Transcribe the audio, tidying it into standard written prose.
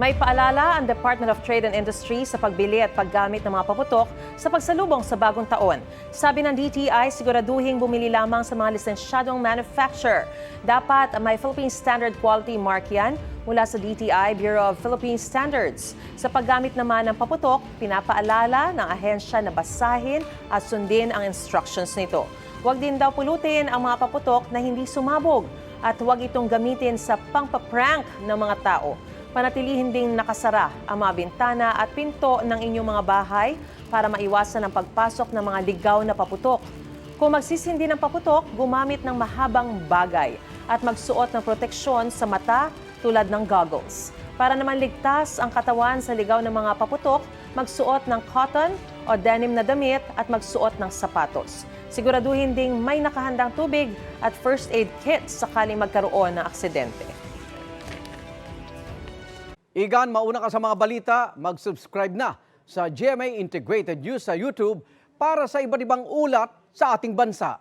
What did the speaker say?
May paalala ang Department of Trade and Industry sa pagbili at paggamit ng mga paputok sa pagsalubong sa bagong taon. Sabi ng DTI, siguraduhing bumili lamang sa mga lisensyadong manufacturer. Dapat may Philippine Standard Quality Mark yan mula sa DTI, Bureau of Philippine Standards. Sa paggamit naman ng paputok, pinapaalala ng ahensya na basahin at sundin ang instructions nito. Huwag din daw pulutin ang mga paputok na hindi sumabog at huwag itong gamitin sa pangpaprank ng mga tao. Panatilihin ding nakasara ang mga bintana at pinto ng inyong mga bahay para maiwasan ang pagpasok ng mga ligaw na paputok. Kung magsisindi ng paputok, gumamit ng mahabang bagay at magsuot ng proteksyon sa mata tulad ng goggles. Para naman ligtas ang katawan sa ligaw ng mga paputok, magsuot ng cotton o denim na damit at magsuot ng sapatos. Siguraduhin ding may nakahandang tubig at first aid kit sakaling magkaroon ng aksidente. Igan, mauna ka sa mga balita, mag-subscribe na sa GMA Integrated News sa YouTube para sa iba't ibang ulat sa ating bansa.